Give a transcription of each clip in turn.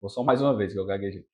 Vou só mais uma vez que eu gaguejei.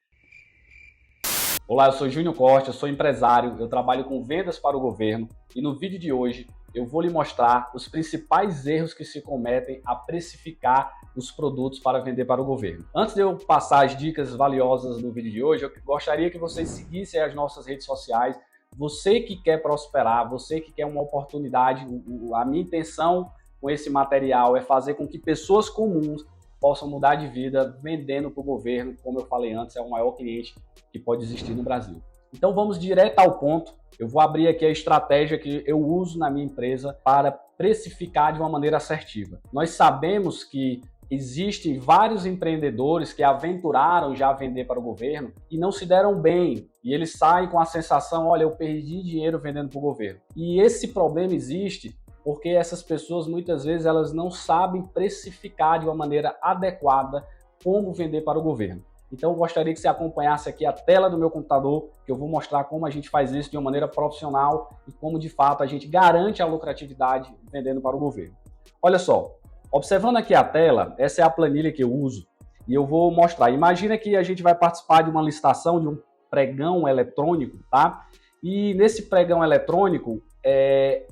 Olá, eu sou Júnior Costa, eu sou empresário, eu trabalho com vendas para o governo e no vídeo de hoje eu vou lhe mostrar os principais erros que se cometem a precificar os produtos para vender para o governo. Antes de eu passar as dicas valiosas no vídeo de hoje, eu gostaria que vocês seguissem as nossas redes sociais. Você que quer prosperar, você que quer uma oportunidade, a minha intenção com esse material é fazer com que pessoas comuns possam mudar de vida vendendo para o governo. Como eu falei antes, é o maior cliente que pode existir no Brasil. Então vamos direto ao ponto. Eu vou abrir aqui a estratégia que eu uso na minha empresa para precificar de uma maneira assertiva. Nós sabemos que existem vários empreendedores que aventuraram já vender para o governo e não se deram bem. E eles saem com a sensação, olha, eu perdi dinheiro vendendo para o governo. E esse problema existe porque essas pessoas muitas vezes elas não sabem precificar de uma maneira adequada como vender para o governo. Então eu gostaria que você acompanhasse aqui a tela do meu computador, que eu vou mostrar como a gente faz isso de uma maneira profissional e como de fato a gente garante a lucratividade vendendo para o governo. Olha só, observando aqui a tela, essa é a planilha que eu uso e eu vou mostrar. Imagina que a gente vai participar de uma licitação, de um pregão eletrônico, tá? E nesse pregão eletrônico,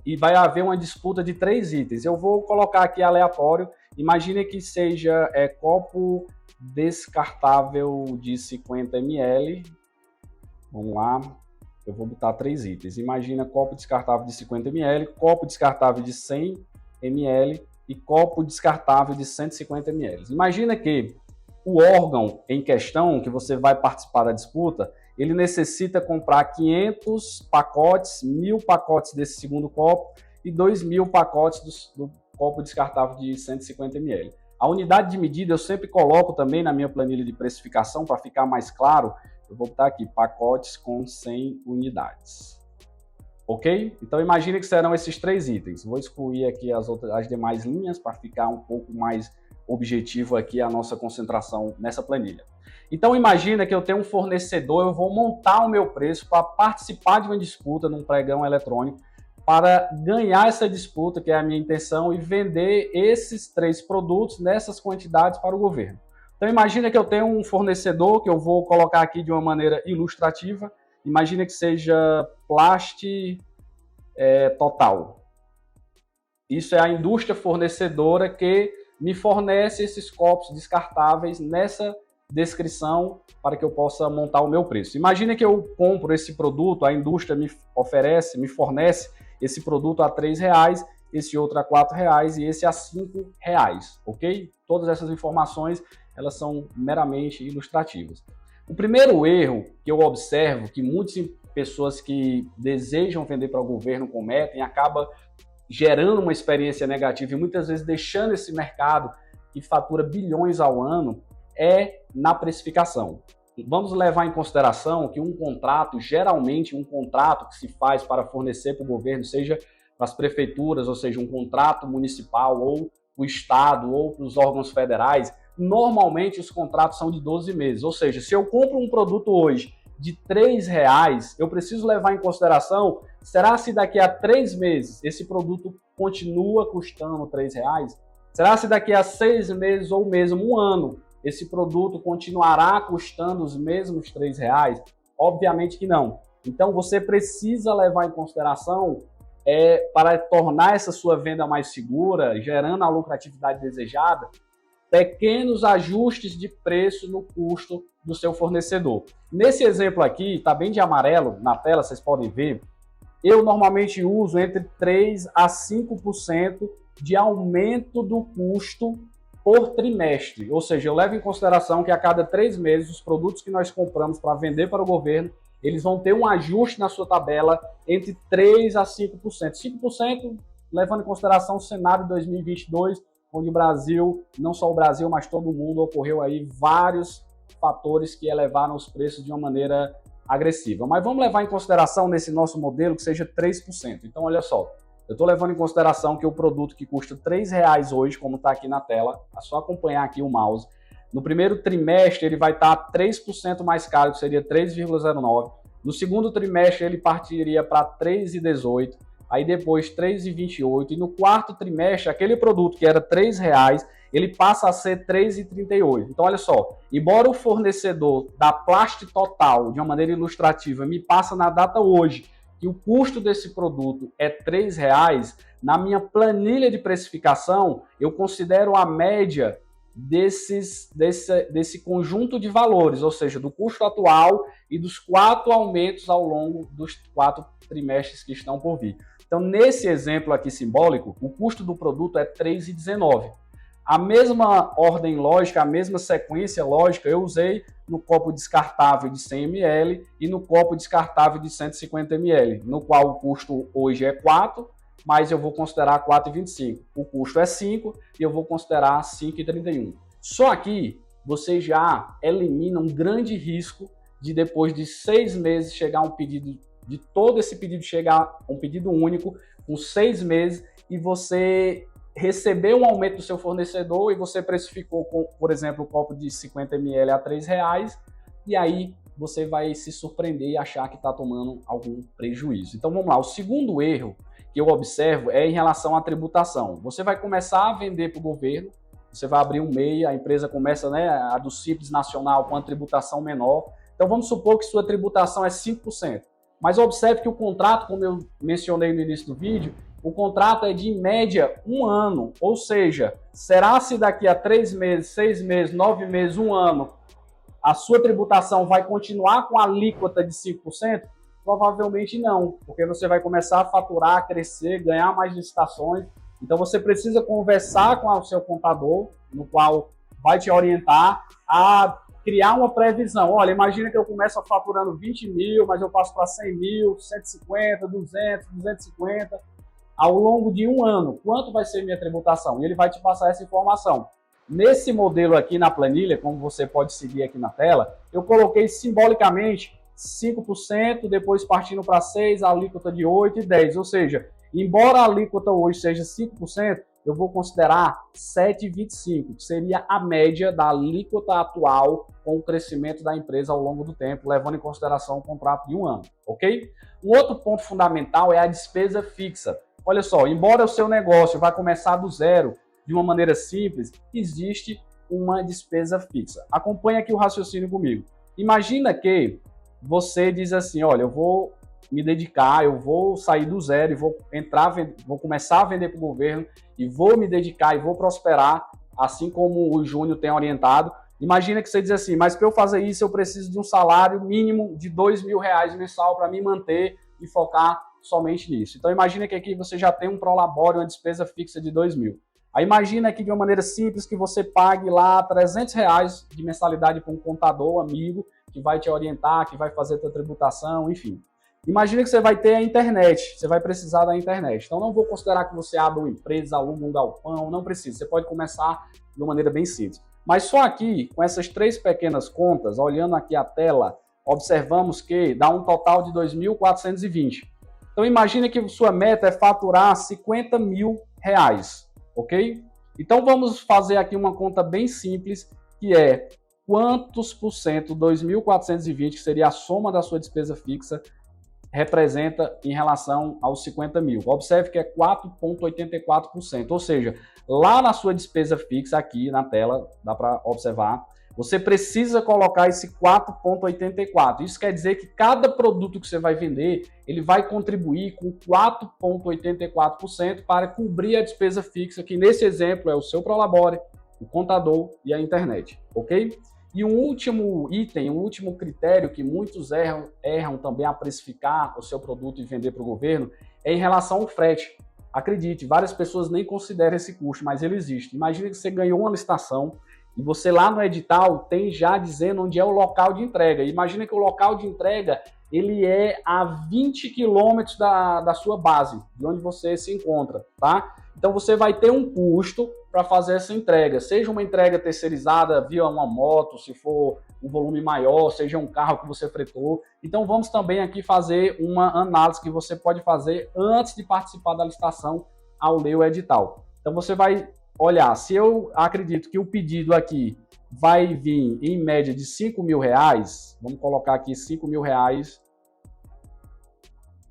e vai haver uma disputa de 3 itens. Eu vou colocar aqui aleatório. Imagine que seja copo descartável de 50 ml. Vamos lá. Eu vou botar 3 itens. Imagina copo descartável de 50 ml, copo descartável de 100 ml e copo descartável de 150 ml. Imagina que o órgão em questão, que você vai participar da disputa, ele necessita comprar 500 pacotes, 1.000 pacotes desse segundo copo e 2.000 pacotes do copo descartável de 150 ml. A unidade de medida eu sempre coloco também na minha planilha de precificação para ficar mais claro. Eu vou botar aqui pacotes com 100 unidades. Ok? Então imagine que serão esses 3 itens. Vou excluir aqui as demais linhas para ficar um pouco mais objetivo aqui a nossa concentração nessa planilha. Então imagina que eu tenho um fornecedor, eu vou montar o meu preço para participar de uma disputa num pregão eletrônico, para ganhar essa disputa, que é a minha intenção, e vender esses 3 produtos nessas quantidades para o governo. Então imagina que eu tenho um fornecedor, que eu vou colocar aqui de uma maneira ilustrativa, imagina que seja Plast Total. Isso é a indústria fornecedora que me fornece esses copos descartáveis nessa descrição para que eu possa montar o meu preço. Imagina que eu compro esse produto, a indústria me fornece esse produto a R$3, esse outro a R$4 e esse a R$5, ok? Todas essas informações, elas são meramente ilustrativas. O primeiro erro que eu observo que muitas pessoas que desejam vender para o governo cometem, acaba gerando uma experiência negativa e muitas vezes deixando esse mercado que fatura bilhões ao ano, é na precificação. Vamos levar em consideração que um contrato, geralmente um contrato que se faz para fornecer para o governo, seja para as prefeituras, ou seja, um contrato municipal ou o estado ou para os órgãos federais, normalmente os contratos são de 12 meses. Ou seja, se eu compro um produto hoje de R$3, eu preciso levar em consideração, será se daqui a 3 meses esse produto continua custando R$3? Será se daqui a 6 meses ou mesmo um ano esse produto continuará custando os mesmos R$3? Obviamente que não. Então você precisa levar em consideração para tornar essa sua venda mais segura, gerando a lucratividade desejada, pequenos ajustes de preço no custo do seu fornecedor. Nesse exemplo aqui, está bem de amarelo na tela, vocês podem ver, eu normalmente uso entre 3 a 5% de aumento do custo por trimestre. Ou seja, eu levo em consideração que a cada 3 meses, os produtos que nós compramos para vender para o governo, eles vão ter um ajuste na sua tabela entre 3 a 5%. 5% levando em consideração o cenário de 2022, onde o Brasil, não só o Brasil, mas todo mundo, ocorreu aí vários fatores que elevaram os preços de uma maneira agressiva. Mas vamos levar em consideração nesse nosso modelo que seja 3%. Então, olha só, eu estou levando em consideração que o produto que custa R$3 hoje, como está aqui na tela, é só acompanhar aqui o mouse, no primeiro trimestre ele vai estar 3% mais caro, que seria 3,09. No segundo trimestre ele partiria para 3,18. Aí depois 3,28 e no quarto trimestre aquele produto que era R$3, ele passa a ser R$ 3,38. Então, olha só, embora o fornecedor da Plast Total, de uma maneira ilustrativa, me passa na data hoje que o custo desse produto é R$ 3,00, na minha planilha de precificação, eu considero a média desse conjunto de valores, ou seja, do custo atual e dos 4 aumentos ao longo dos 4 trimestres que estão por vir. Então, nesse exemplo aqui simbólico, o custo do produto é R$ 3,19. A mesma ordem lógica, a mesma sequência lógica eu usei no copo descartável de 100 ml e no copo descartável de 150 ml, no qual o custo hoje é 4, mas eu vou considerar 4,25. O custo é 5 e eu vou considerar 5,31. Só aqui você já elimina um grande risco de depois de 6 meses chegar um pedido, de todo esse pedido chegar um pedido único com 6 meses e você receber um aumento do seu fornecedor e você precificou, por exemplo, o copo de 50 ml a R$ 3,00 e aí você vai se surpreender e achar que está tomando algum prejuízo. Então vamos lá, o segundo erro que eu observo é em relação à tributação. Você vai começar a vender para o governo, você vai abrir um MEI, a empresa começa, né, a do Simples Nacional com a tributação menor. Então vamos supor que sua tributação é 5%. Mas observe que o contrato, como eu mencionei no início do vídeo, o contrato é de, em média, 1 ano. Ou seja, será se daqui a 3 meses, 6 meses, 9 meses, 1 ano, a sua tributação vai continuar com a alíquota de 5%? Provavelmente não, porque você vai começar a faturar, crescer, ganhar mais licitações. Então você precisa conversar com o seu contador, no qual vai te orientar a criar uma previsão. Olha, imagina que eu começo faturando 20 mil, mas eu passo para 100 mil, 150, 200, 250. Ao longo de 1 ano, quanto vai ser minha tributação? E ele vai te passar essa informação. Nesse modelo aqui na planilha, como você pode seguir aqui na tela, eu coloquei simbolicamente 5%, depois partindo para 6%, a alíquota de 8% e 10%. Ou seja, embora a alíquota hoje seja 5%, eu vou considerar 7,25%, que seria a média da alíquota atual com o crescimento da empresa ao longo do tempo, levando em consideração o contrato de 1 ano, ok? Um outro ponto fundamental é a despesa fixa. Olha só, embora o seu negócio vai começar do zero, de uma maneira simples, existe uma despesa fixa. Acompanhe aqui o raciocínio comigo. Imagina que você diz assim, olha, eu vou me dedicar, eu vou sair do zero e vou começar a vender para o governo e vou me dedicar e vou prosperar, assim como o Júnior tem orientado. Imagina que você diz assim, mas para eu fazer isso eu preciso de um salário mínimo de R$ 2.000 mensal para me manter e focar somente nisso. Então imagina que aqui você já tem um prolabore, uma despesa fixa de 2.000. Aí imagina aqui de uma maneira simples que você pague lá R$ 300 de mensalidade para um contador, amigo, que vai te orientar, que vai fazer a tua tributação, enfim. Imagina que você vai ter a internet, você vai precisar da internet. Então não vou considerar que você abra uma empresa, aluga um galpão, não precisa. Você pode começar de uma maneira bem simples. Mas só aqui, com essas 3 pequenas contas, olhando aqui a tela, observamos que dá um total de 2.420. Então imagina que sua meta é faturar R$ 50.000, ok? Então vamos fazer aqui uma conta bem simples, que é quantos por cento 2.420, que seria a soma da sua despesa fixa, representa em relação aos 50 mil. Observe que é 4,84%, ou seja, lá na sua despesa fixa, aqui na tela, dá para observar, você precisa colocar esse 4,84%. Isso quer dizer que cada produto que você vai vender, ele vai contribuir com 4,84% para cobrir a despesa fixa, que nesse exemplo é o seu prolabore, o contador e a internet, ok? E um último item, um último critério que muitos erram também a precificar o seu produto e vender para o governo é em relação ao frete. Acredite, várias pessoas nem consideram esse custo, mas ele existe. Imagine que você ganhou uma licitação e você lá no edital tem já dizendo onde é o local de entrega. Imagina que o local de entrega ele é a 20 quilômetros da sua base, de onde você se encontra, tá? Então você vai ter um custo para fazer essa entrega, seja uma entrega terceirizada via uma moto, se for um volume maior, seja um carro que você fretou. Então vamos também aqui fazer uma análise que você pode fazer antes de participar da licitação ao ler o edital. Então você vai olhar, se eu acredito que o pedido aqui vai vir em média de R$ 5.000, vamos colocar aqui R$ 5.000,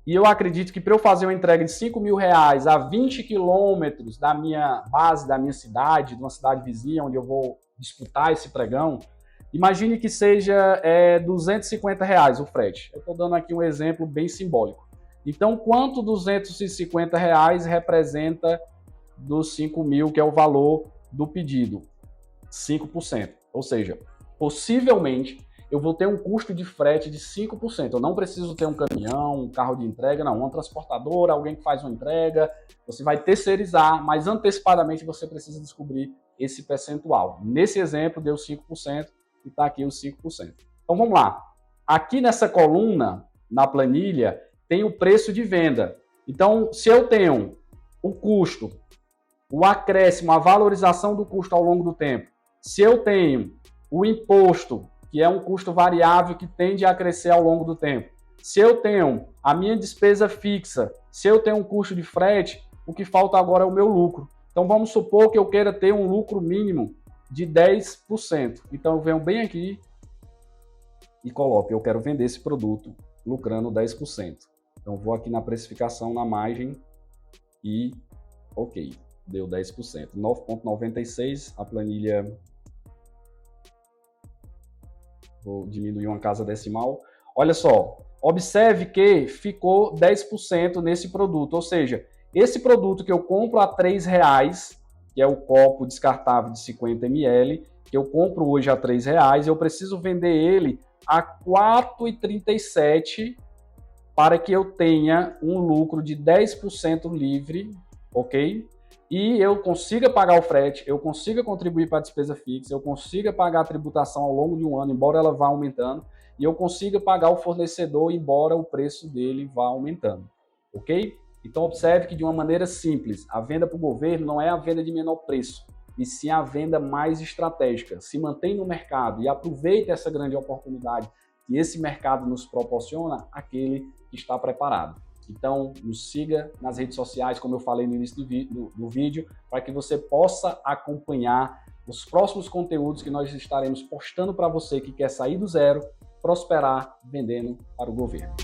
e eu acredito que para eu fazer uma entrega de R$ 5.000 a 20 quilômetros da minha base, da minha cidade, de uma cidade vizinha, onde eu vou disputar esse pregão, imagine que seja R$ 250 o frete. Eu estou dando aqui um exemplo bem simbólico. Então, quanto R$ 250 representa dos 5.000, que é o valor do pedido? 5%. Ou seja, possivelmente eu vou ter um custo de frete de 5%. Eu não preciso ter um caminhão, um carro de entrega, não. Uma transportadora, alguém que faz uma entrega. Você vai terceirizar, mas antecipadamente você precisa descobrir esse percentual. Nesse exemplo, deu 5% e está aqui os 5%. Então, vamos lá. Aqui nessa coluna, na planilha, tem o preço de venda. Então, se eu tenho o custo, o acréscimo, a valorização do custo ao longo do tempo, se eu tenho o imposto, que é um custo variável que tende a crescer ao longo do tempo, se eu tenho a minha despesa fixa, se eu tenho um custo de frete, o que falta agora é o meu lucro. Então, vamos supor que eu queira ter um lucro mínimo de 10%. Então, eu venho bem aqui e coloco, eu quero vender esse produto lucrando 10%. Então, vou aqui na precificação, na margem e ok, deu 10%. 9,96, a planilha, vou diminuir uma casa decimal. Olha só, observe que ficou 10% nesse produto, ou seja, esse produto que eu compro a R$3, que é o copo descartável de 50 ml, que eu compro hoje a R$3, eu preciso vender ele a R$4,37 para que eu tenha um lucro de 10% livre, ok? E eu consiga pagar o frete, eu consiga contribuir para a despesa fixa, eu consiga pagar a tributação ao longo de um ano, embora ela vá aumentando, e eu consiga pagar o fornecedor, embora o preço dele vá aumentando, ok? Então, observe que de uma maneira simples, a venda para o governo não é a venda de menor preço, e sim a venda mais estratégica. Se mantém no mercado e aproveita essa grande oportunidade que esse mercado nos proporciona, aquele que está preparado. Então, nos siga nas redes sociais, como eu falei no início do vídeo, para que você possa acompanhar os próximos conteúdos que nós estaremos postando para você que quer sair do zero, prosperar vendendo para o governo.